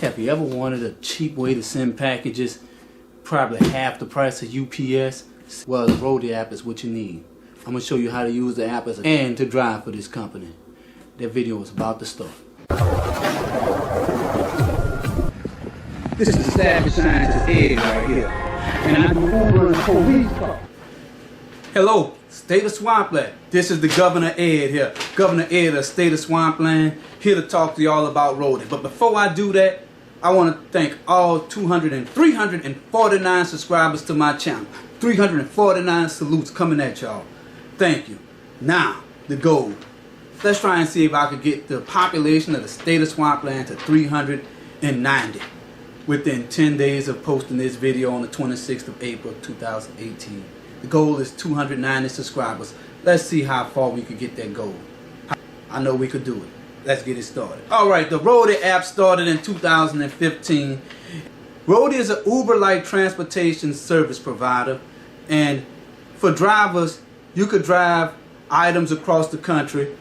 Have you ever wanted a cheap way to send packages, probably half the price of UPS? Well, the Roadie app is what you need. I'm going to show you how to use the app and to drive for this company. That video is about to start. This is the staff scientist Ed right here. And I'm Uber and police car. Hello, State of Swampland. This is the Governor Ed here. Governor Ed of State of Swampland, here to talk to y'all about Roadie. But before I do that, I want to thank all 349 subscribers to my channel. 349 salutes coming at y'all. Thank you. Now, the goal. Let's try and see if I could get the population of the State of Swampland to 390 within 10 days of posting this video on the 26th of April 2018. The goal is 290 subscribers. Let's see how far we could get that goal. I know we could do it. Let's get it started. Alright, the Roadie app started in 2015. Roadie is an Uber-like transportation service provider, and for drivers, you could drive items across the country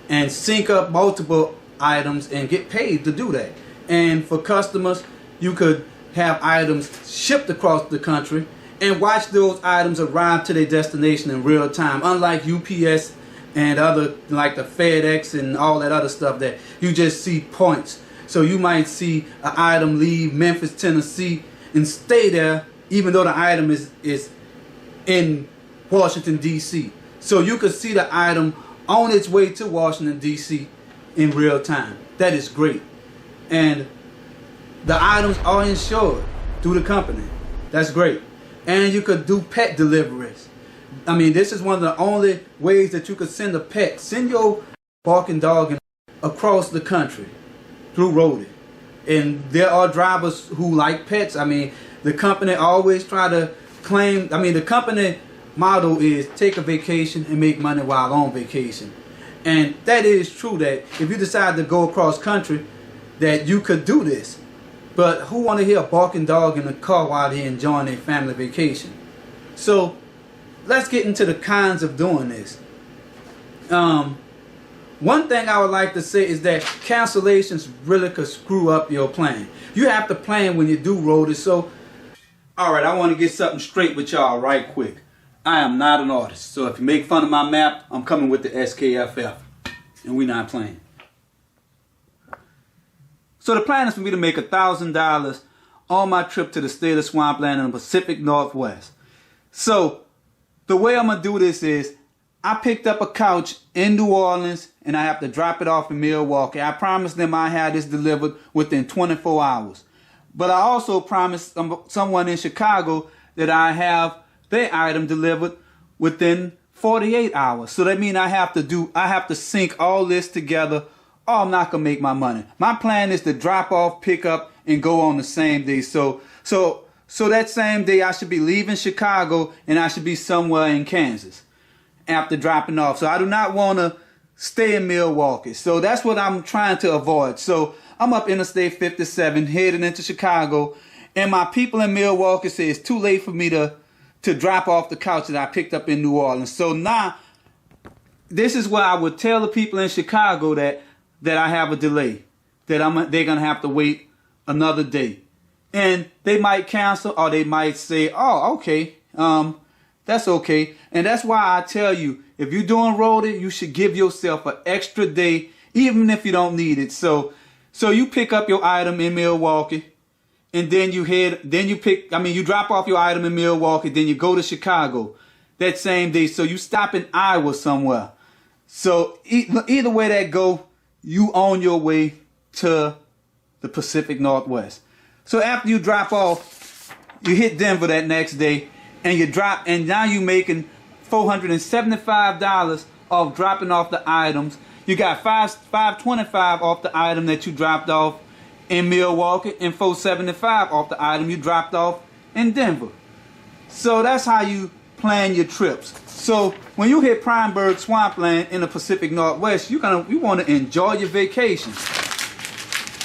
and sync up multiple items and get paid to do that. And for customers, you could have items shipped across the country and watch those items arrive to their destination in real time, unlike UPS and other, like the FedEx and all that other stuff that you just see points. So you might see an item leave Memphis, Tennessee and stay there even though the item is in Washington, D.C. So you could see the item on its way to Washington, D.C. in real time. That is great. And the items are insured through the company. That's great. And you could do pet deliveries. I mean, this is one of the only ways that you could send a pet. Send your barking dog across the country through Roadie. And there are drivers who like pets. I mean, the company always try to claim, the company motto is take a vacation and make money while on vacation. And that is true, that if you decide to go across country, that you could do this. But who want to hear a barking dog in the car while they're enjoying their family vacation? So let's get into the kinds of doing this. One thing I would like to say is that cancellations really could screw up your plan. You have to plan when you do Roadie. So, alright, I want to get something straight with y'all right quick. I am not an artist. So if you make fun of my map, I'm coming with the SKFF. And we're not playing. So the plan is for me to make $1,000 on my trip to the State of Swampland in the Pacific Northwest. So the way I'm going to do this is I picked up a couch in New Orleans and I have to drop it off in Milwaukee. I promised them I had this delivered within 24 hours. But I also promised someone in Chicago that I have their item delivered within 48 hours. So that means I have to sync all this together, or I'm not going to make my money. My plan is to drop off, pick up, and go on the same day. So that same day I should be leaving Chicago and I should be somewhere in Kansas after dropping off. So I do not want to stay in Milwaukee. So that's what I'm trying to avoid. So I'm up Interstate 57 heading into Chicago, and my people in Milwaukee say it's too late for me to drop off the couch that I picked up in New Orleans. So now this is where I would tell the people in Chicago that I have a delay, that they're going to have to wait another day. And they might cancel, or they might say, oh, okay, that's okay. And that's why I tell you, if you're doing Roadie, you should give yourself an extra day, even if you don't need it. So you pick up your item in Milwaukee, and then you drop off your item in Milwaukee, then you go to Chicago that same day. So you stop in Iowa somewhere. So either way that go, you on your way to the Pacific Northwest. So after you drop off, you hit Denver that next day, and now you're making $475 off dropping off the items. You got $525 off the item that you dropped off in Milwaukee, and $475 off the item you dropped off in Denver. So that's how you plan your trips. So when you hit Primeburg Swampland in the Pacific Northwest, you want to enjoy your vacation.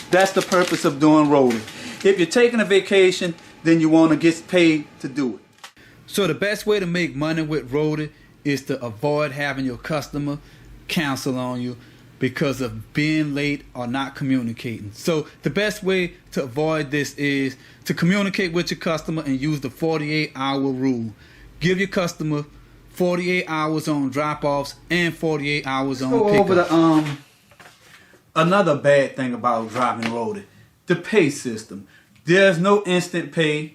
That's the purpose of doing Roadie. If you're taking a vacation, then you want to get paid to do it. So the best way to make money with Roadie is to avoid having your customer cancel on you, because of being late or not communicating. So the best way to avoid this is to communicate with your customer and use the 48-hour rule. Give your customer 48 hours on drop-offs and 48 hours on pickups. Go over the another bad thing about driving Roadie, the pay system. There's no instant pay.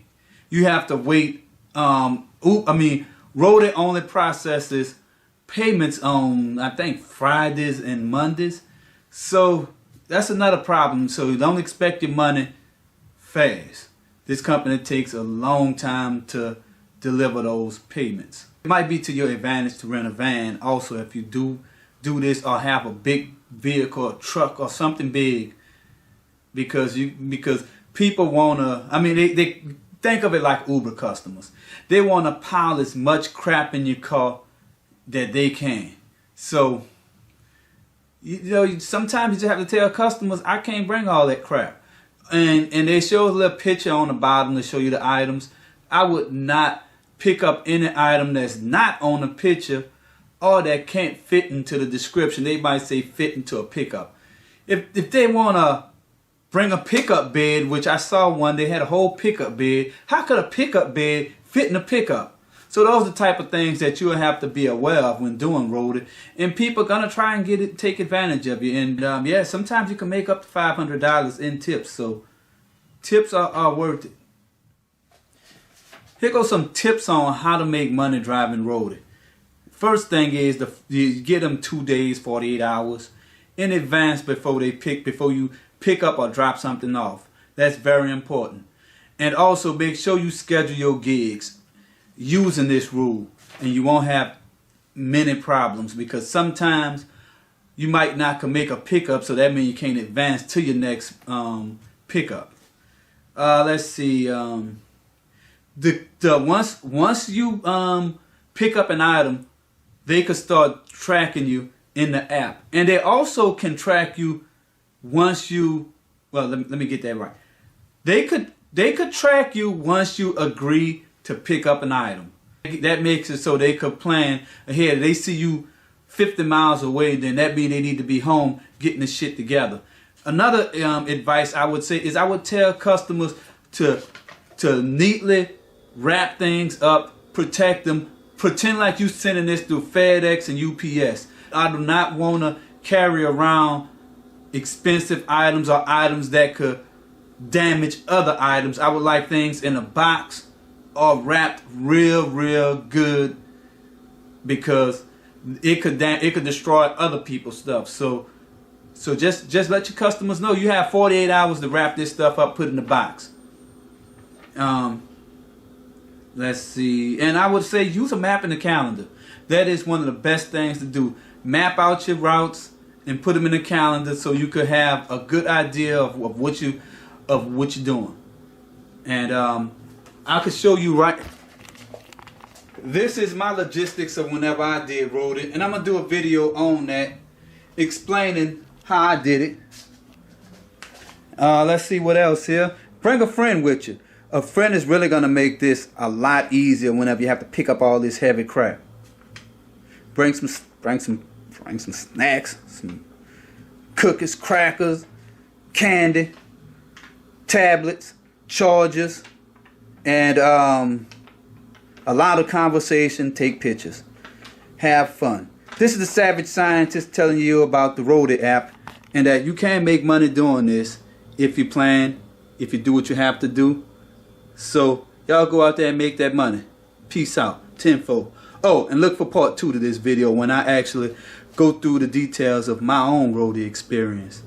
You have to wait. Roadie only processes payments on, I think, Fridays and Mondays. So that's another problem. So don't expect your money fast. This company takes a long time to deliver those payments. It might be to your advantage to rent a van also if you do this or have a big vehicle, a truck or something big, because people wanna, they think of it like Uber customers. They wanna pile as much crap in your car that they can. So sometimes you just have to tell customers, I can't bring all that crap. And they show a little picture on the bottom to show you the items. I would not pick up any item that's not on the picture or that can't fit into the description. They might say fit into a pickup. If they want to bring a pickup bed, which I saw one, they had a whole pickup bed. How could a pickup bed fit in a pickup? So those are the type of things that you'll have to be aware of when doing Roadie. And people are going to try and take advantage of you. And yeah, sometimes you can make up to $500 in tips. So tips are worth it. Here goes some tips on how to make money driving Roadie. First thing is you get them 2 days, 48 hours in advance before you pick up or drop something off. That's very important. And also make sure you schedule your gigs using this rule, and you won't have many problems, because sometimes you might not can make a pickup, so that means you can't advance to your next pickup. Let's see. Once you pick up an item, they could start tracking you in the app, and they also can track you once you. Well, let me get that right. They could track you once you agree to pick up an item. That makes it so they could plan ahead. They see you 50 miles away, then that means they need to be home getting the shit together. Another advice I would say is I would tell customers to neatly wrap things up, protect them, pretend like you sending this through FedEx and UPS. I do not want to carry around expensive items or items that could damage other items. I would like things in a box or wrapped real good, because it could destroy other people's stuff. So just let your customers know you have 48 hours to wrap this stuff up, put it in the box. Let's see. And I would say use a map in the calendar. That is one of the best things to do. Map out your routes and put them in the calendar so you could have a good idea of what you're doing. And I could show you right. This is my logistics of whenever I did Roadie, and I'm gonna do a video on that, explaining how I did it. Let's see what else here. Bring a friend with you. A friend is really gonna make this a lot easier whenever you have to pick up all this heavy crap. Bring some snacks, some cookies, crackers, candy, tablets, chargers, and a lot of conversation. Take pictures. Have fun. This is the Savage Scientist telling you about the Roadie app, and that you can make money doing this if you plan, if you do what you have to do. So y'all go out there and make that money. Peace out. Tenfold. Oh, and look for part 2 to this video when I actually go through the details of my own Roadie experience.